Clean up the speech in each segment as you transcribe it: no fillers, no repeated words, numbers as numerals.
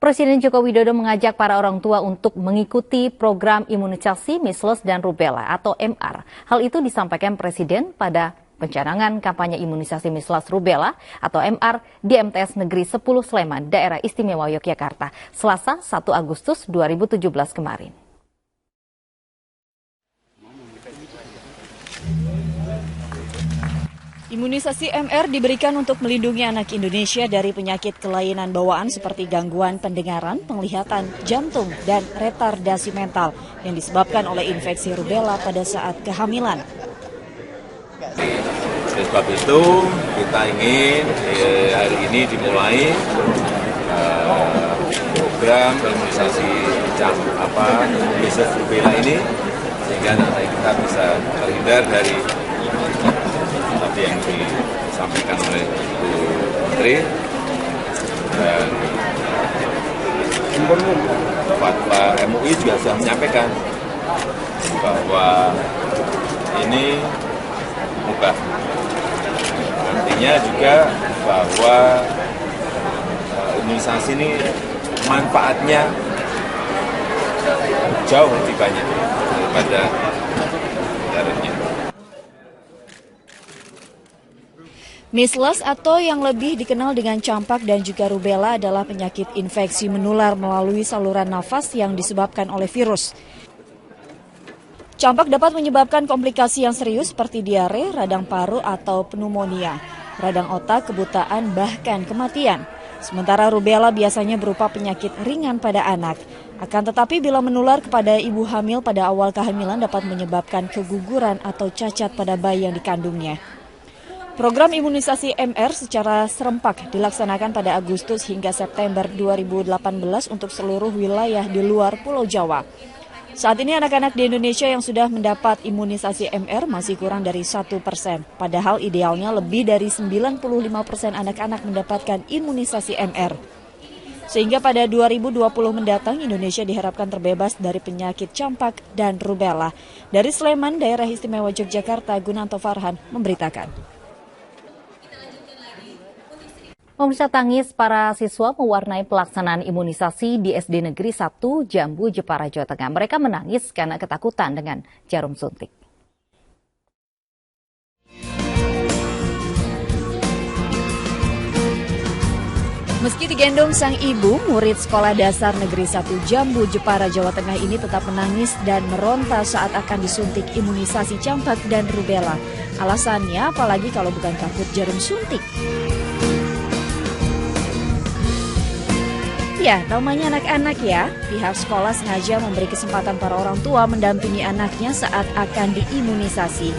Presiden Joko Widodo mengajak para orang tua untuk mengikuti program imunisasi measles dan rubella atau MR. Hal itu disampaikan Presiden pada pencanangan kampanye imunisasi measles rubella atau MR di MTS Negeri 10 Sleman, Daerah Istimewa Yogyakarta, Selasa 1 Agustus 2017 kemarin. Imunisasi MR diberikan untuk melindungi anak Indonesia dari penyakit kelainan bawaan seperti gangguan pendengaran, penglihatan, jantung, dan retardasi mental yang disebabkan oleh infeksi rubella pada saat kehamilan. Oleh sebab itu, kita ingin hari ini dimulai program imunisasi measles rubella ini, sehingga nanti kita bisa terhindar dari tadi yang disampaikan oleh Bu Menteri, dan Fatwa MUI juga sudah menyampaikan bahwa ini mubah. Artinya juga bahwa imunisasi ini manfaatnya jauh lebih banyak daripada mudaratnya. Measles atau yang lebih dikenal dengan campak dan juga rubella adalah penyakit infeksi menular melalui saluran nafas yang disebabkan oleh virus. Campak dapat menyebabkan komplikasi yang serius seperti diare, radang paru atau pneumonia, radang otak, kebutaan, bahkan kematian. Sementara rubella biasanya berupa penyakit ringan pada anak. Akan tetapi bila menular kepada ibu hamil pada awal kehamilan dapat menyebabkan keguguran atau cacat pada bayi yang dikandungnya. Program imunisasi MR secara serempak dilaksanakan pada Agustus hingga September 2018 untuk seluruh wilayah di luar Pulau Jawa. Saat ini anak-anak di Indonesia yang sudah mendapat imunisasi MR masih kurang dari 1%, padahal idealnya lebih dari 95% anak-anak mendapatkan imunisasi MR. Sehingga pada 2020 mendatang Indonesia diharapkan terbebas dari penyakit campak dan rubella. Dari Sleman, Daerah Istimewa Yogyakarta, Gunanto Farhan memberitakan. Pemirsa, tangis para siswa mewarnai pelaksanaan imunisasi di SD Negeri 1 Jambu, Jepara, Jawa Tengah. Mereka menangis karena ketakutan dengan jarum suntik. Meski digendong sang ibu, murid Sekolah Dasar Negeri 1 Jambu, Jepara, Jawa Tengah ini tetap menangis dan meronta saat akan disuntik imunisasi campak dan rubella. Alasannya, apalagi kalau bukan takut jarum suntik. Ya, namanya anak-anak ya. Pihak sekolah sengaja memberi kesempatan para orang tua mendampingi anaknya saat akan diimunisasi.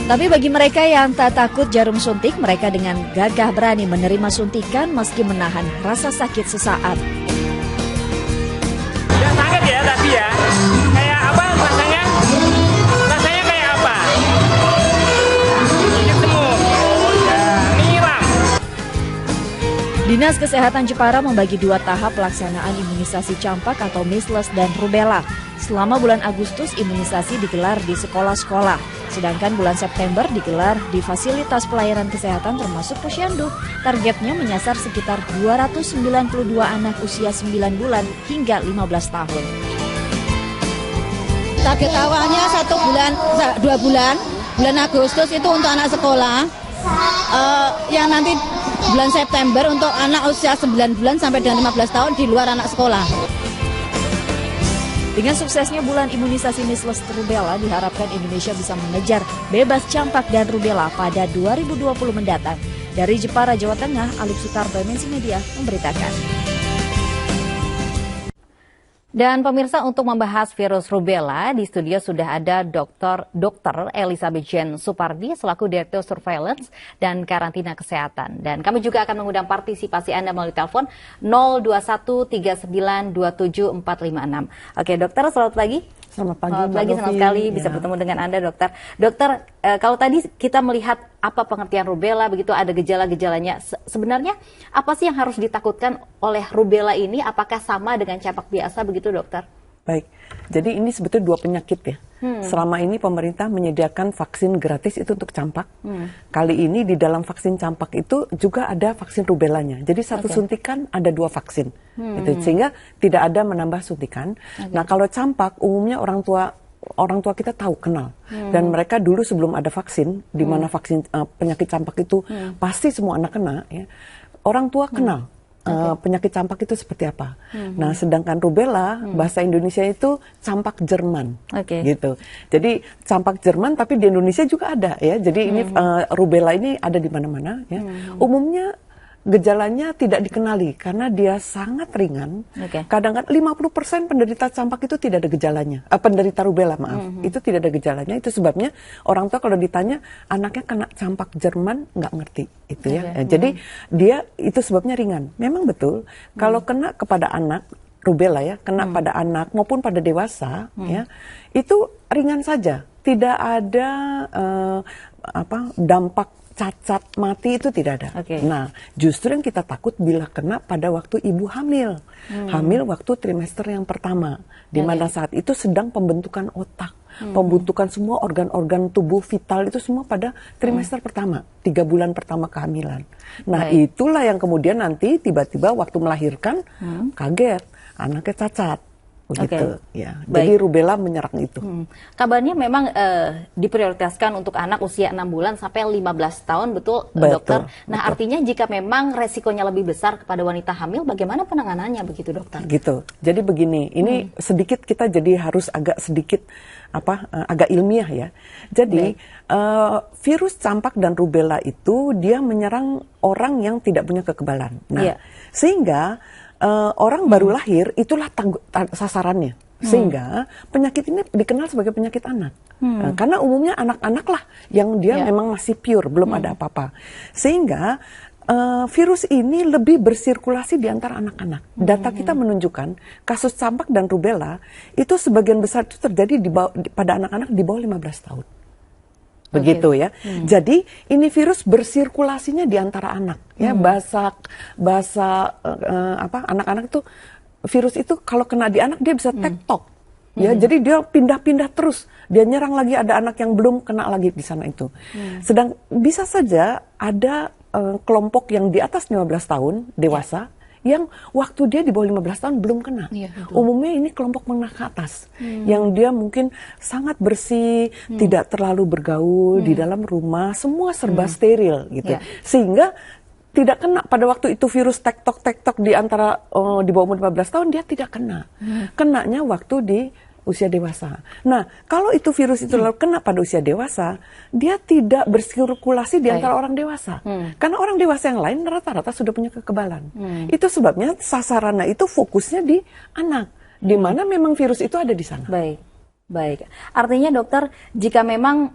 Tapi bagi mereka yang tak takut jarum suntik, mereka dengan gagah berani menerima suntikan meski menahan rasa sakit sesaat. Ya sakit ya tadi ya. Kayak apa rasanya? Rasanya kayak apa? Ketemu. Oh ya, niram. Dinas Kesehatan Jepara membagi 2 tahap pelaksanaan imunisasi campak atau measles dan rubella. Selama bulan Agustus, imunisasi digelar di sekolah-sekolah. Sedangkan bulan September digelar di fasilitas pelayanan kesehatan termasuk posyandu. Targetnya menyasar sekitar 292 anak usia 9 bulan hingga 15 tahun. Target awalnya 2 bulan, bulan Agustus itu untuk anak sekolah. Yang nanti bulan September untuk anak usia 9 bulan sampai dengan 15 tahun di luar anak sekolah. Dengan suksesnya bulan imunisasi measles rubella, diharapkan Indonesia bisa mengejar bebas campak dan rubella pada 2020 mendatang. Dari Jepara, Jawa Tengah, Alif Sutarto, MNC Media memberitakan. Dan pemirsa, untuk membahas virus rubella, di studio sudah ada Dr. Elizabeth Jen Supardi selaku Direktur Surveillance dan Karantina Kesehatan. Dan kami juga akan mengundang partisipasi Anda melalui telepon 021392746. Oke, dokter, selamat pagi. Selamat pagi. Selamat pagi, senang sekali bisa bertemu dengan Anda, dokter. Dokter, kalau tadi kita melihat apa pengertian rubella, begitu ada gejala-gejalanya. Sebenarnya apa sih yang harus ditakutkan oleh rubella ini? Apakah sama dengan campak biasa begitu, dokter? Baik, jadi ini sebetulnya 2 penyakit ya. Selama ini pemerintah menyediakan vaksin gratis itu untuk campak. Kali ini di dalam vaksin campak itu juga ada vaksin rubelanya. Jadi satu suntikan ada 2 vaksin. Gitu. Sehingga tidak ada menambah suntikan. Nah kalau campak umumnya orang tua kita tahu, kenal. Dan mereka dulu sebelum ada vaksin, di mana vaksin penyakit campak itu pasti semua anak kena, ya, orang tua kenal. Penyakit campak itu seperti apa. Nah, sedangkan rubella bahasa Indonesia itu campak Jerman, gitu. Jadi campak Jerman, tapi di Indonesia juga ada, ya. Jadi ini rubella ini ada di mana-mana, ya. Umumnya gejalanya tidak dikenali karena dia sangat ringan. Kadang-kadang 50% penderita campak itu tidak ada gejalanya. Penderita rubella, maaf, itu tidak ada gejalanya. Itu sebabnya orang tua kalau ditanya anaknya kena campak Jerman nggak ngerti, itu ya. Jadi dia itu sebabnya ringan. Memang betul kalau kena kepada anak rubella, ya, kena pada anak maupun pada dewasa, ya, itu ringan saja. Tidak ada dampak cacat mati, itu tidak ada. Nah, justru yang kita takut bila kena pada waktu ibu hamil. Hamil waktu trimester yang pertama, di mana saat itu sedang pembentukan otak, pembentukan semua organ-organ tubuh vital itu semua pada trimester pertama, 3 bulan pertama kehamilan. Nah, itulah yang kemudian nanti tiba-tiba waktu melahirkan kaget, anaknya cacat. Begitu, ya. Jadi rubella menyerang itu. Kabarnya memang diprioritaskan untuk anak usia 6 bulan sampai 15 tahun, betul, dokter? Nah, artinya jika memang resikonya lebih besar kepada wanita hamil, bagaimana penanganannya begitu, dokter? Gitu. Jadi begini, ini sedikit kita jadi harus agak sedikit agak ilmiah, ya. Jadi virus campak dan rubella itu dia menyerang orang yang tidak punya kekebalan. Nah, sehingga orang baru lahir itulah sasarannya, sehingga penyakit ini dikenal sebagai penyakit anak. Karena umumnya anak-anak lah yang dia memang masih pure, belum ada apa-apa, sehingga virus ini lebih bersirkulasi di antara anak-anak. Data kita menunjukkan kasus campak dan rubella itu sebagian besar itu terjadi pada anak-anak di bawah 15 tahun. Begitu, ya. Jadi ini virus bersirkulasinya di antara anak, ya. Bahasa anak-anak itu virus itu kalau kena di anak dia bisa tektok, ya. Jadi dia pindah-pindah terus, dia nyerang lagi ada anak yang belum kena lagi di sana itu. Sedang bisa saja ada kelompok yang di atas 15 tahun dewasa yang waktu dia di bawah 15 tahun belum kena. Umumnya ini kelompok menengah ke atas, yang dia mungkin sangat bersih, tidak terlalu bergaul di dalam rumah, semua serba steril, gitu. Sehingga tidak kena pada waktu itu virus tektok di antara di bawah 15 tahun dia tidak kena. Kenanya waktu di usia dewasa. Nah, kalau itu virus itu lalu kena pada usia dewasa, dia tidak bersirkulasi di antara orang dewasa. Karena orang dewasa yang lain rata-rata sudah punya kekebalan. Itu sebabnya sasarannya itu fokusnya di anak, di mana memang virus itu ada di sana. Baik. Artinya, dokter, jika memang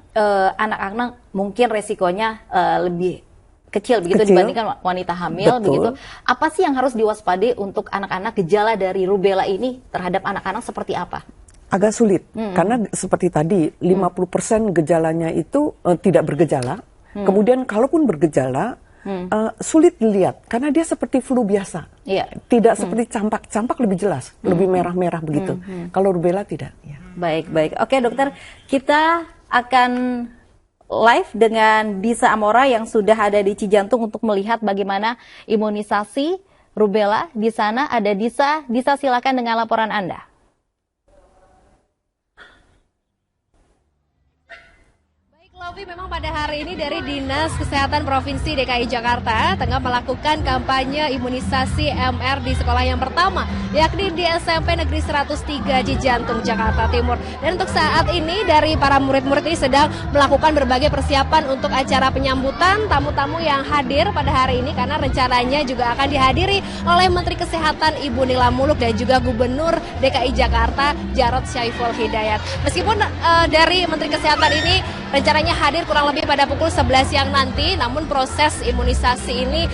anak-anak mungkin resikonya lebih kecil begitu dibandingkan wanita hamil, begitu. Apa sih yang harus diwaspadai untuk anak-anak, gejala dari rubella ini terhadap anak-anak seperti apa? Agak sulit, karena seperti tadi 50% gejalanya itu tidak bergejala. Kemudian kalaupun bergejala sulit dilihat karena dia seperti flu biasa. Tidak seperti campak. Campak lebih jelas, lebih merah-merah begitu. Kalau rubella tidak. Baik. Oke, dokter, kita akan live dengan Disa Amora yang sudah ada di Cijantung untuk melihat bagaimana imunisasi rubella di sana. Ada Disa, silakan dengan laporan Anda. Lovi, memang pada hari ini dari Dinas Kesehatan Provinsi DKI Jakarta tengah melakukan kampanye imunisasi MR di sekolah yang pertama, yakni di SMP Negeri 103 Cijantung, Jakarta Timur. Dan untuk saat ini dari para murid-murid ini sedang melakukan berbagai persiapan untuk acara penyambutan tamu-tamu yang hadir pada hari ini, karena rencananya juga akan dihadiri oleh Menteri Kesehatan Ibu Nila Muluk dan juga Gubernur DKI Jakarta Jarod Syaiful Hidayat. Meskipun dari Menteri Kesehatan ini rencananya hadir kurang lebih pada pukul 11 siang nanti, namun proses imunisasi ini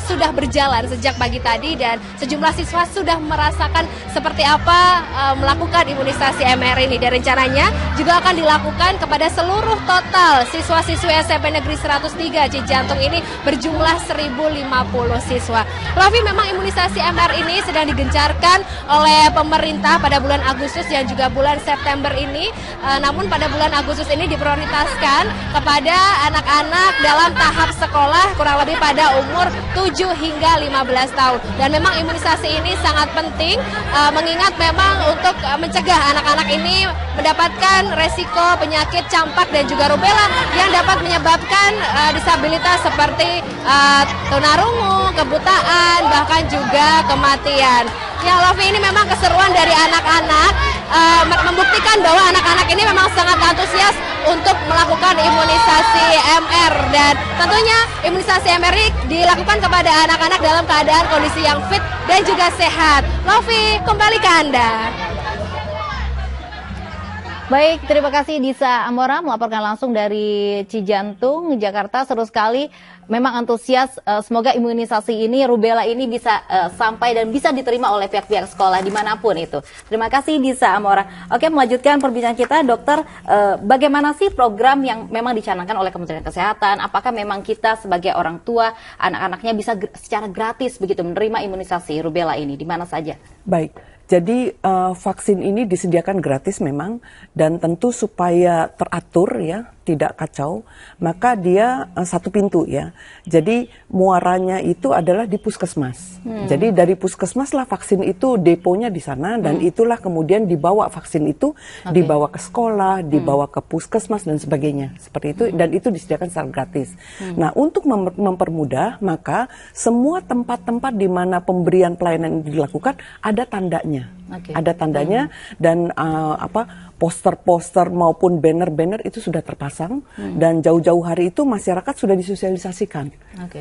sudah berjalan sejak pagi tadi dan sejumlah siswa sudah merasakan seperti apa melakukan imunisasi MR ini, dan rencananya juga akan dilakukan kepada seluruh total siswa-siswi SMP Negeri 103 Cijantung ini berjumlah 1.050 siswa. Raffi, memang imunisasi MR ini sedang digencarkan oleh pemerintah pada bulan Agustus dan juga bulan September ini. Namun pada bulan Agustus ini diprioritaskan kepada anak-anak dalam tahap sekolah kurang lebih pada umur 7 hingga 15 tahun. Dan memang imunisasi ini sangat penting mengingat memang untuk mencegah anak-anak ini mendapatkan resiko penyakit campak dan juga rubella yang dapat menyebabkan disabilitas seperti tunarungu, kebutaan, bahkan juga kematian. Ya, Lovi, ini memang keseruan dari anak-anak membuktikan bahwa anak-anak ini memang sangat antusias untuk melakukan imunisasi MR, dan tentunya imunisasi MR ini dilakukan kepada anak-anak dalam keadaan kondisi yang fit dan juga sehat. Lovi, kembali ke Anda. Baik, terima kasih Disa Amora melaporkan langsung dari Cijantung, Jakarta. Seru sekali, memang antusias. Semoga imunisasi ini, rubella ini bisa sampai dan bisa diterima oleh pihak-pihak sekolah dimanapun itu. Terima kasih Disa Amora. Oke, melanjutkan perbincangan kita, Dokter. Bagaimana sih program yang memang dicanangkan oleh Kementerian Kesehatan? Apakah memang kita sebagai orang tua, anak-anaknya bisa secara gratis begitu menerima imunisasi rubella ini di mana saja? Baik. Jadi vaksin ini disediakan gratis memang, dan tentu supaya teratur ya, tidak kacau, maka dia satu pintu ya. Jadi muaranya itu adalah di puskesmas. Jadi dari puskesmas lah vaksin itu deponya di sana, dan itulah kemudian dibawa vaksin itu, dibawa ke sekolah, dibawa ke puskesmas dan sebagainya. Seperti itu, dan itu disediakan secara gratis. Nah, untuk mempermudah, maka semua tempat-tempat di mana pemberian pelayanan ini dilakukan ada tandanya. Ada tandanya, dan poster-poster maupun banner-banner itu sudah terpasang, dan jauh-jauh hari itu masyarakat sudah disosialisasikan,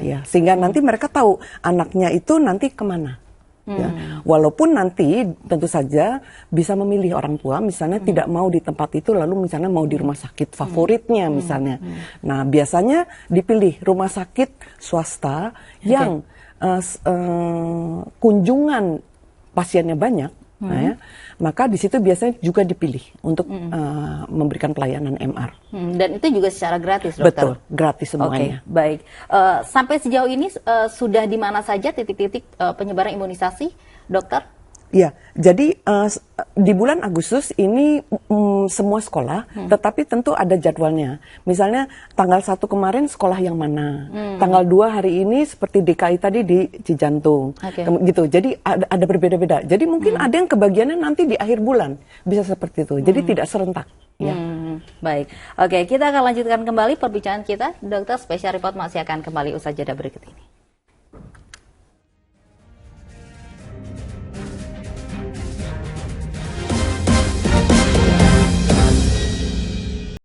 ya, sehingga nanti mereka tahu anaknya itu nanti kemana. Ya. Walaupun nanti tentu saja bisa memilih orang tua, misalnya tidak mau di tempat itu, lalu misalnya mau di rumah sakit favoritnya misalnya. Nah, biasanya dipilih rumah sakit swasta yang kunjungan pasiennya banyak. Nah, ya, maka di situ biasanya juga dipilih untuk memberikan pelayanan MR. Dan itu juga secara gratis, Dokter? Betul, gratis semuanya. Oke, baik. Sampai sejauh ini sudah di mana saja titik-titik penyebaran imunisasi, Dokter? Ya, jadi di bulan Agustus ini semua sekolah, tetapi tentu ada jadwalnya. Misalnya tanggal 1 kemarin sekolah yang mana, tanggal 2 hari ini seperti DKI tadi di Cijantung, gitu. Jadi ada berbeda-beda. Jadi mungkin ada yang kebagiannya nanti di akhir bulan, bisa seperti itu. Jadi tidak serentak. Ya. Baik, oke, kita akan lanjutkan kembali perbincangan kita. Dokter Special Report masih akan kembali usai jeda berikut ini.